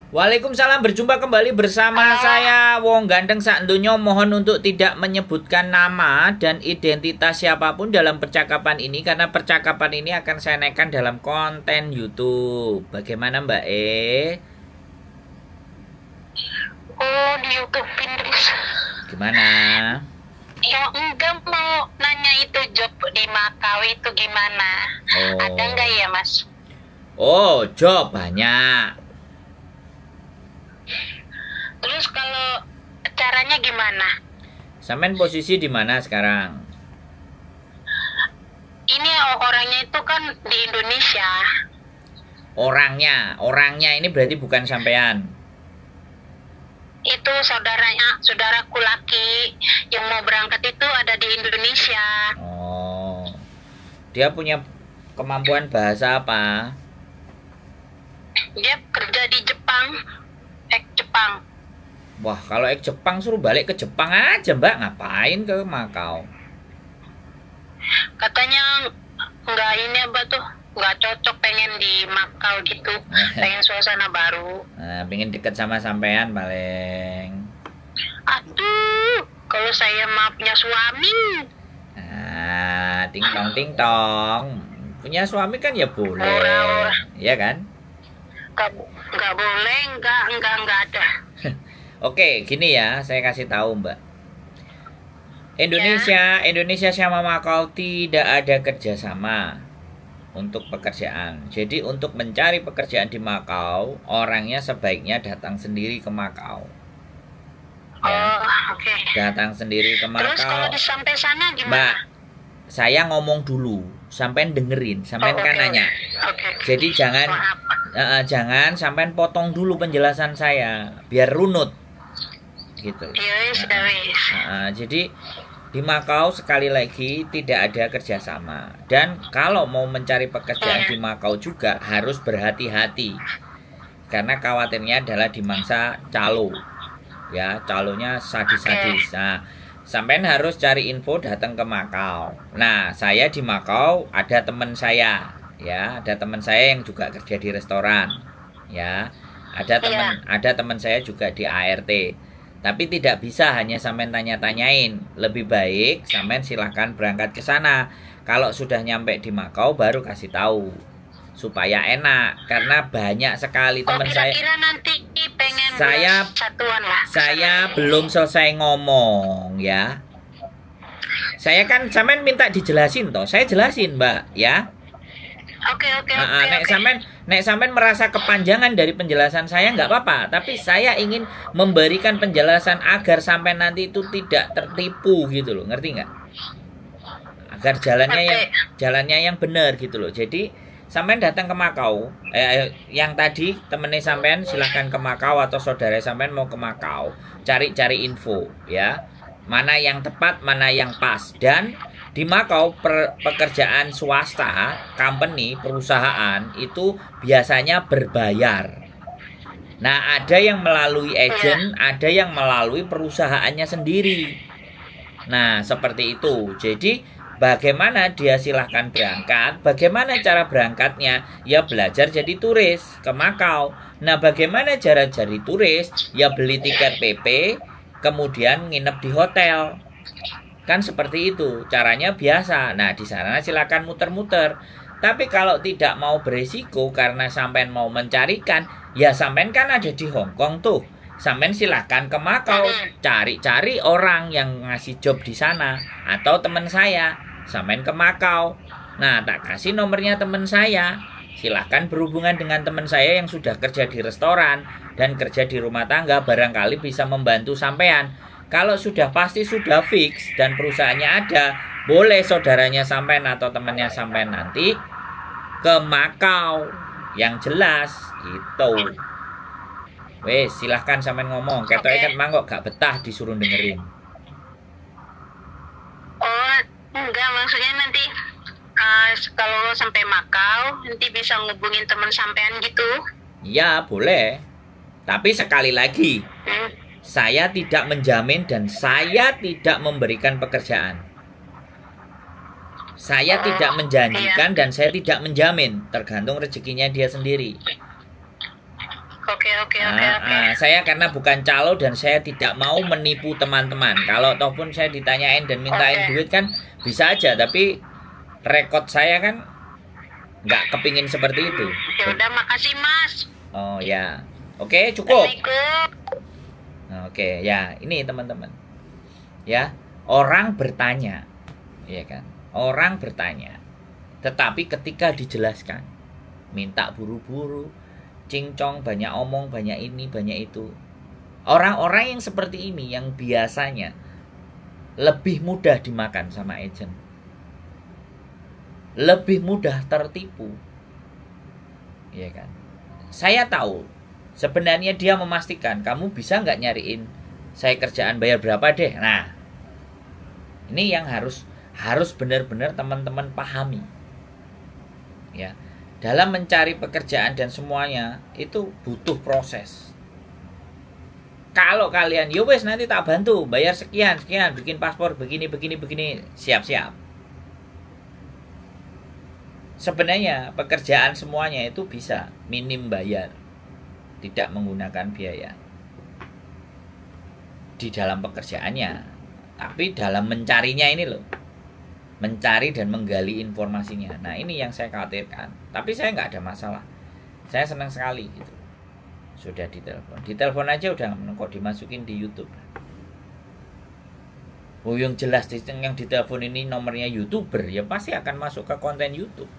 Waalaikumsalam, berjumpa kembali bersama Halo. saya Wong Ganteng Sakdonyo. Mohon untuk tidak menyebutkan nama dan identitas siapapun dalam percakapan ini, karena percakapan ini akan saya naikkan dalam konten YouTube. Bagaimana Mbak E? Oh, di YouTube Pinterest. Gimana? Ya enggak, mau nanya itu job di Makau itu gimana? Oh. Ada enggak ya, Mas? Oh, job banyak. Terus kalau caranya gimana? Sampean posisi di mana sekarang? Ini orangnya itu kan di Indonesia. Orangnya ini berarti bukan sampean. Itu saudaraku laki yang mau berangkat itu ada di Indonesia. Oh. Dia punya kemampuan bahasa apa? Dia kerja di Jepang. Jepang. Wah, kalau Jepang suruh balik ke Jepang aja, Mbak. Ngapain ke Makau? Katanya enggak ini apa tuh? Enggak cocok, pengen di Makau gitu. Pengen suasana baru. Nah, pengen deket sama sampean paling. Aduh, kalau saya mah punya suami. Nah, ting tong ting tong. Punya suami kan ya boleh. Ora. Iya kan? Enggak boleh, enggak ada. Oke, gini ya, saya kasih tahu Mbak. Indonesia sama Makau tidak ada kerjasama untuk pekerjaan. Jadi untuk mencari pekerjaan di Makau, orangnya sebaiknya datang sendiri ke Makau. Ya. Oh, oke. Datang sendiri ke Makau. Terus kalau sampai sana gimana? Mbak, saya ngomong dulu, sampean dengerin, sampean kan nanya. Oke. Jadi jangan sampean potong dulu penjelasan saya, biar runut. Gitu. Iya, sudah wis. Jadi di Makau sekali lagi tidak ada kerjasama, dan kalau mau mencari pekerjaan di Makau juga harus berhati-hati, karena khawatirnya adalah dimangsa calo, ya, calonya sadis-sadis. Nah, sampean harus cari info, datang ke Makau. Nah, saya di Makau ada teman saya, ya, ada teman saya yang juga kerja di restoran, ya, ada teman saya juga di ART. Tapi tidak bisa hanya sampean tanya-tanyain. Lebih baik sampean silahkan berangkat ke sana. Kalau sudah nyampe di Makau baru kasih tahu, supaya enak, karena banyak sekali teman saya. Nanti pengen satuan lah. Saya belum selesai ngomong ya. Saya kan sampean minta dijelasin toh. Saya jelasin, Mbak, ya. Oke. Nek sampean merasa kepanjangan dari penjelasan saya nggak apa-apa, tapi saya ingin memberikan penjelasan agar sampean nanti itu tidak tertipu gitu loh, ngerti nggak? Agar jalannya yang benar gitu loh. Jadi sampean datang ke Makau, yang tadi temennya sampean silahkan ke Makau, atau saudara sampean mau ke Makau, cari info ya, mana yang tepat, mana yang pas. Dan di Makau pekerjaan swasta, company, perusahaan itu biasanya berbayar. Nah, ada yang melalui agent, ada yang melalui perusahaannya sendiri. Nah, seperti itu. Jadi bagaimana dia silahkan berangkat, bagaimana cara berangkatnya? Ya belajar jadi turis ke Makau. Nah, bagaimana cara jadi turis? Ya beli tiket PP, kemudian nginep di hotel. Kan seperti itu, caranya biasa. Nah, di sana silakan muter-muter. Tapi kalau tidak mau beresiko karena sampean mau mencarikan, ya sampean kan ada di Hong Kong tuh. Sampean silakan ke Makau, cari-cari orang yang ngasih job di sana, atau teman saya, sampean ke Makau. Nah, tak kasih nomornya teman saya. Silahkan berhubungan dengan teman saya yang sudah kerja di restoran dan kerja di rumah tangga, barangkali bisa membantu sampean. Kalau sudah pasti, sudah fix, dan perusahaannya ada, boleh saudaranya sampean atau temannya sampean nanti ke Makau yang jelas gitu. Wes, silahkan sampean ngomong. Ketoknya kan mangkok gak betah disuruh dengerin. Oh, enggak, maksudnya nanti kalau sampai Makau nanti bisa ngubungin teman sampean gitu. Iya, boleh. Tapi sekali lagi, saya tidak menjamin dan saya tidak memberikan pekerjaan. Saya tidak menjanjikan dan saya tidak menjamin, tergantung rezekinya dia sendiri. Oke. Saya karena bukan calo dan saya tidak mau menipu teman-teman. Kalau ataupun saya ditanyain dan mintain duit kan bisa aja, tapi rekod saya kan nggak kepingin seperti itu. Ya udah, makasih Mas. Oh ya, oke cukup. Assalamualaikum. Oke ya, ini teman-teman. Ya, orang bertanya, ya kan? Orang bertanya, tetapi ketika dijelaskan, minta buru-buru, cincong, banyak omong, banyak ini, banyak itu. Orang-orang yang seperti ini yang biasanya lebih mudah dimakan sama agent, lebih mudah tertipu, ya kan? Saya tahu sebenarnya dia memastikan kamu bisa nggak nyariin saya kerjaan bayar berapa deh. Nah, ini yang harus benar-benar teman-teman pahami, ya. Dalam mencari pekerjaan dan semuanya itu butuh proses. Kalau kalian, yo wes nanti tak bantu, bayar sekian, bikin paspor begini, siap-siap. Sebenarnya pekerjaan semuanya itu bisa minim bayar, tidak menggunakan biaya di dalam pekerjaannya, tapi dalam mencarinya ini loh, mencari dan menggali informasinya. Nah ini yang saya khawatirkan. Tapi saya nggak ada masalah. Saya senang sekali gitu. Sudah ditelepon aja udah kok dimasukin di YouTube. Oh yang jelas yang ditelepon ini nomornya YouTuber, ya pasti akan masuk ke konten YouTube.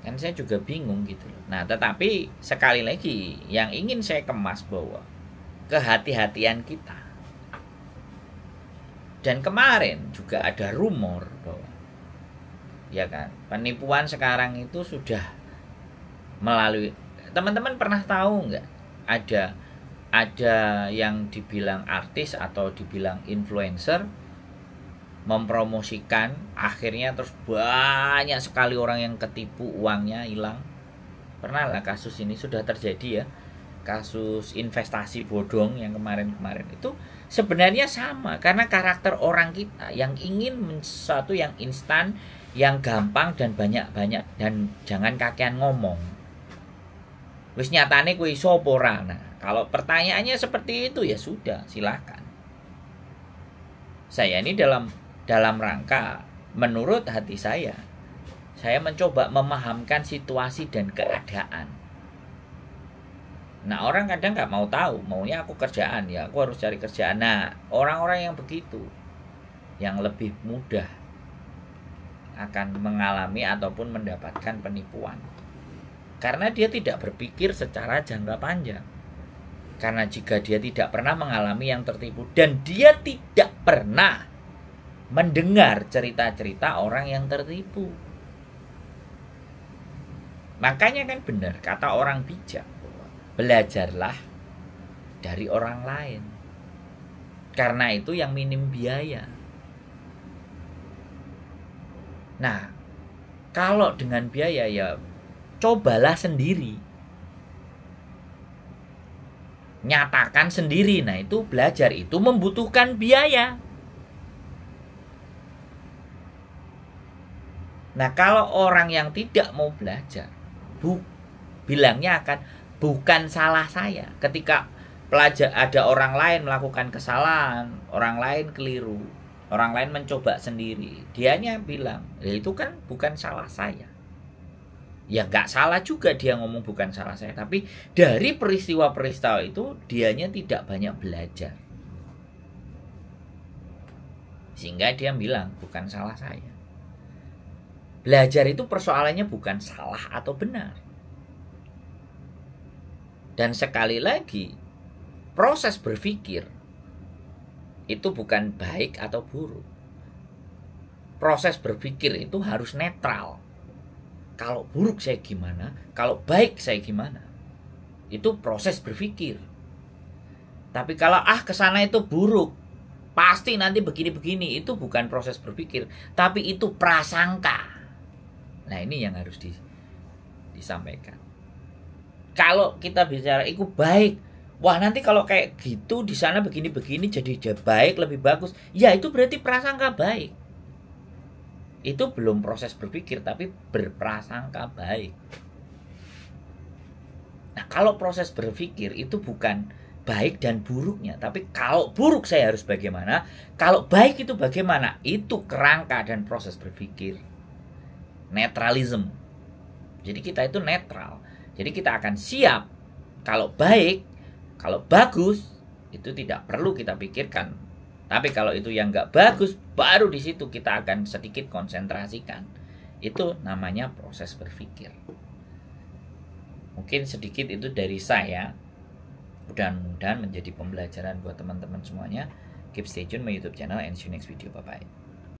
Kan saya juga bingung gitu loh. Nah tetapi sekali lagi yang ingin saya kemas bahwa kehati-hatian kita. Dan kemarin juga ada rumor bahwa, ya kan, penipuan sekarang itu sudah melalui, teman-teman pernah tahu nggak ada yang dibilang artis atau dibilang influencer mempromosikan, akhirnya terus banyak sekali orang yang ketipu, uangnya hilang. Pernah lah kasus ini sudah terjadi ya, kasus investasi bodong yang kemarin-kemarin itu sebenarnya sama, karena karakter orang kita yang ingin sesuatu yang instan, yang gampang dan banyak-banyak, dan jangan kakean ngomong. Wis nyatane kuwi sapa ora. Nah, kalau pertanyaannya seperti itu ya sudah, silakan. Saya ini dalam rangka menurut hati saya mencoba memahamkan situasi dan keadaan. Nah orang kadang nggak mau tahu, maunya aku kerjaan, ya aku harus cari kerjaan. Nah orang-orang yang begitu, yang lebih mudah akan mengalami ataupun mendapatkan penipuan, karena dia tidak berpikir secara jangka panjang. Karena jika dia tidak pernah mengalami yang tertipu, dan dia tidak pernah mendengar cerita-cerita orang yang tertipu, makanya kan benar kata orang bijak, belajarlah dari orang lain. Karena itu yang minim biaya. Nah, kalau dengan biaya ya cobalah sendiri. Nyatakan sendiri. Nah, itu belajar itu membutuhkan biaya. Nah, kalau orang yang tidak mau belajar, bilangnya akan bukan salah saya. Ketika pelajar ada orang lain melakukan kesalahan, orang lain keliru, orang lain mencoba sendiri, dianya bilang, ya itu kan bukan salah saya. Ya nggak salah juga dia ngomong bukan salah saya, tapi dari peristiwa-peristiwa itu dianya tidak banyak belajar, sehingga dia bilang bukan salah saya. Belajar itu persoalannya bukan salah atau benar. Dan sekali lagi, proses berpikir itu bukan baik atau buruk. Proses berpikir itu harus netral. Kalau buruk saya gimana, kalau baik saya gimana. Itu proses berpikir. Tapi kalau kesana itu buruk, pasti nanti begini-begini, itu bukan proses berpikir, tapi itu prasangka. Nah ini yang harus disampaikan. Kalau kita bicara itu baik, wah nanti kalau kayak gitu di sana begini-begini jadi baik, lebih bagus. Ya itu berarti prasangka baik. Itu belum proses berpikir, tapi berprasangka baik. Nah, kalau proses berpikir itu bukan baik dan buruknya, tapi kalau buruk saya harus bagaimana, kalau baik itu bagaimana, itu kerangka dan proses berpikir. Netralism. Jadi kita itu netral. Jadi kita akan siap kalau baik, kalau bagus, itu tidak perlu kita pikirkan. Tapi kalau itu yang nggak bagus, baru di situ kita akan sedikit konsentrasikan. Itu namanya proses berpikir. Mungkin sedikit itu dari saya. Mudah-mudahan menjadi pembelajaran buat teman-teman semuanya. Keep stay tune my YouTube channel and see you next video. Bye-bye.